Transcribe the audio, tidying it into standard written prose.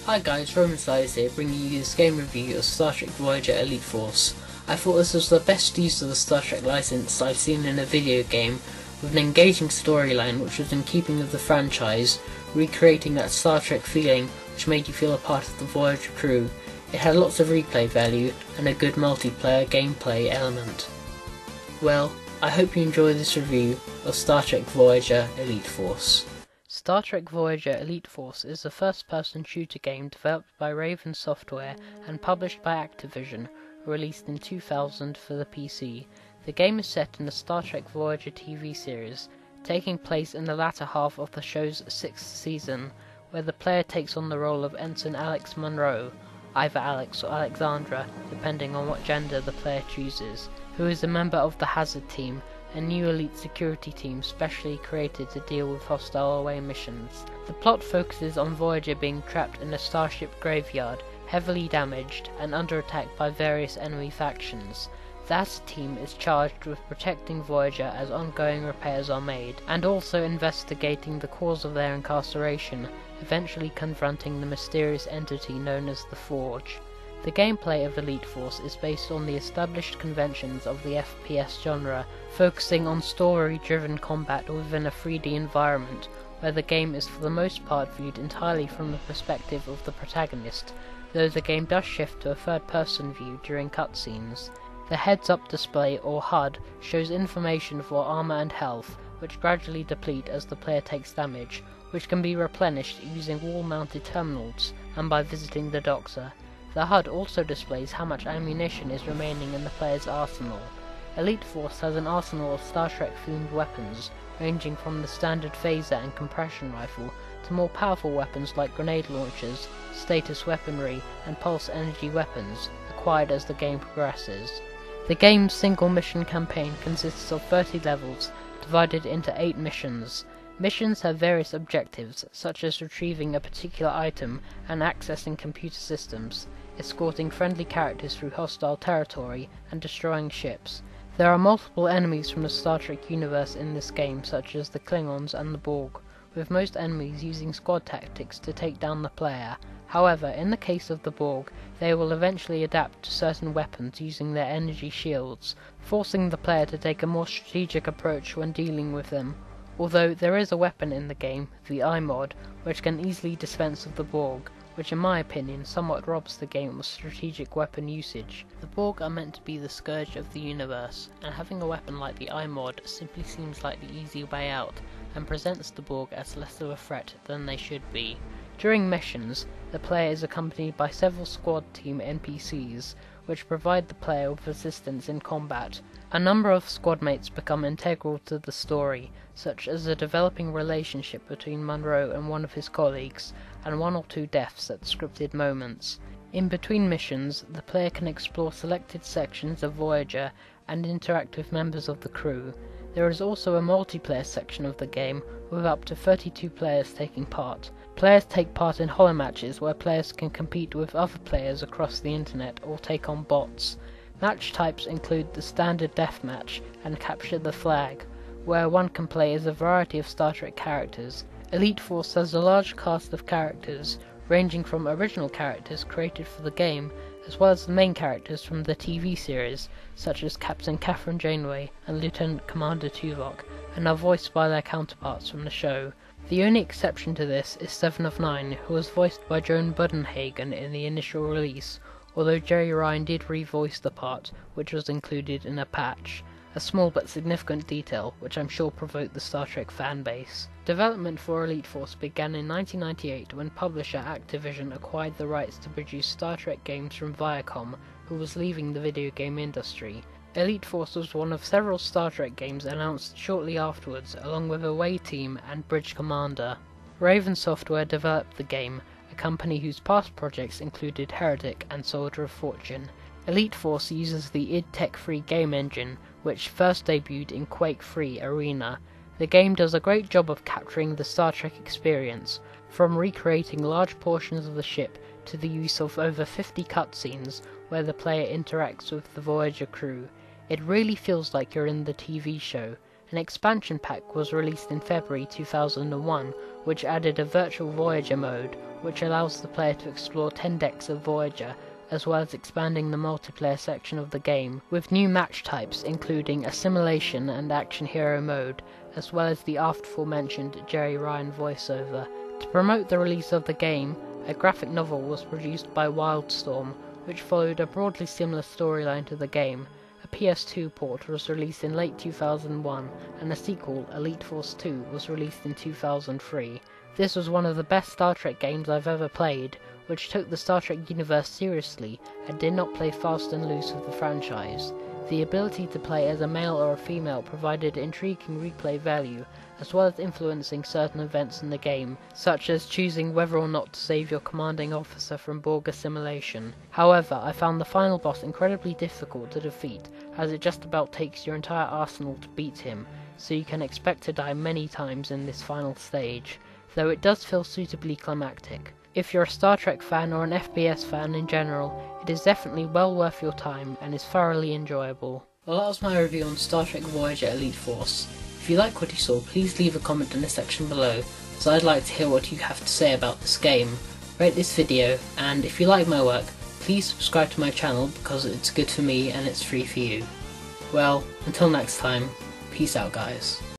Hi guys, Reviewz here, bringing you this game review of Star Trek Voyager Elite Force. I thought this was the best use of the Star Trek license I've seen in a video game, with an engaging storyline which was in keeping with the franchise, recreating that Star Trek feeling which made you feel a part of the Voyager crew. It had lots of replay value and a good multiplayer gameplay element. Well, I hope you enjoy this review of Star Trek Voyager Elite Force. Star Trek Voyager Elite Force is a first-person shooter game developed by Reviewz Software and published by Activision, released in 2000 for the PC. The game is set in the Star Trek Voyager TV series, taking place in the latter half of the show's 6th season, where the player takes on the role of Ensign Alex Monroe, either Alex or Alexandra, depending on what gender the player chooses, who is a member of the Hazard Team, a new elite security team specially created to deal with hostile away missions. The plot focuses on Voyager being trapped in a starship graveyard, heavily damaged and under attack by various enemy factions. The Hazard Team is charged with protecting Voyager as ongoing repairs are made, and also investigating the cause of their incarceration, eventually confronting the mysterious entity known as the Forge. The gameplay of Elite Force is based on the established conventions of the FPS genre, focusing on story-driven combat within a 3D environment, where the game is for the most part viewed entirely from the perspective of the protagonist, though the game does shift to a third-person view during cutscenes. The heads-up display, or HUD, shows information for armor and health, which gradually deplete as the player takes damage, which can be replenished using wall-mounted terminals and by visiting the doctor. The HUD also displays how much ammunition is remaining in the player's arsenal. Elite Force has an arsenal of Star Trek-themed weapons, ranging from the standard phaser and compression rifle to more powerful weapons like grenade launchers, status weaponry, and pulse energy weapons, acquired as the game progresses. The game's single mission campaign consists of 30 levels, divided into 8 missions. Missions have various objectives, such as retrieving a particular item and accessing computer systems, escorting friendly characters through hostile territory, and destroying ships. There are multiple enemies from the Star Trek universe in this game, such as the Klingons and the Borg, with most enemies using squad tactics to take down the player. However, in the case of the Borg, they will eventually adapt to certain weapons using their energy shields, forcing the player to take a more strategic approach when dealing with them. Although there is a weapon in the game, the iMod, which can easily dispense of the Borg, which in my opinion somewhat robs the game of strategic weapon usage. The Borg are meant to be the scourge of the universe, and having a weapon like the iMod simply seems like the easy way out, and presents the Borg as less of a threat than they should be. During missions, the player is accompanied by several squad team NPCs, which provide the player with assistance in combat. A number of squad mates become integral to the story, such as a developing relationship between Monroe and one of his colleagues, and 1 or 2 deaths at scripted moments. In between missions, the player can explore selected sections of Voyager and interact with members of the crew. There is also a multiplayer section of the game, with up to 32 players taking part. Players take part in holomatches where players can compete with other players across the internet or take on bots. Match types include the standard deathmatch and capture the flag, where one can play as a variety of Star Trek characters. Elite Force has a large cast of characters, ranging from original characters created for the game, as well as the main characters from the TV series, such as Captain Catherine Janeway and Lieutenant Commander Tuvok, and are voiced by their counterparts from the show. The only exception to this is 7 of 9, who was voiced by Joan Budenhagen in the initial release, although Jerry Ryan did revoice the part, which was included in a patch. A small but significant detail, which I'm sure provoked the Star Trek fanbase. Development for Elite Force began in 1998 when publisher Activision acquired the rights to produce Star Trek games from Viacom, who was leaving the video game industry. Elite Force was one of several Star Trek games announced shortly afterwards, along with Away Team and Bridge Commander. Reviewz Software developed the game, a company whose past projects included Heretic and Soldier of Fortune. Elite Force uses the id Tech-free game engine, which first debuted in Quake-free Arena. The game does a great job of capturing the Star Trek experience, from recreating large portions of the ship to the use of over 50 cutscenes where the player interacts with the Voyager crew. It really feels like you're in the TV show. An expansion pack was released in February 2001, which added a virtual Voyager mode, which allows the player to explore 10 decks of Voyager, as well as expanding the multiplayer section of the game, with new match types including assimilation and action hero mode, as well as the aforementioned Jerry Ryan voiceover. To promote the release of the game, a graphic novel was produced by Wildstorm, which followed a broadly similar storyline to the game. A PS2 port was released in late 2001, and a sequel, Elite Force 2, was released in 2003. This was one of the best Star Trek games I've ever played, which took the Star Trek universe seriously and did not play fast and loose with the franchise. The ability to play as a male or a female provided intriguing replay value, as well as influencing certain events in the game, such as choosing whether or not to save your commanding officer from Borg assimilation. However, I found the final boss incredibly difficult to defeat, as it just about takes your entire arsenal to beat him, so you can expect to die many times in this final stage, though it does feel suitably climactic. If you're a Star Trek fan or an FPS fan in general, it is definitely well worth your time and is thoroughly enjoyable. Well, that was my review on Star Trek Voyager Elite Force. If you like what you saw, please leave a comment in the section below, as I'd like to hear what you have to say about this game. Rate this video, and if you like my work, please subscribe to my channel because it's good for me and it's free for you. Well, until next time, peace out guys.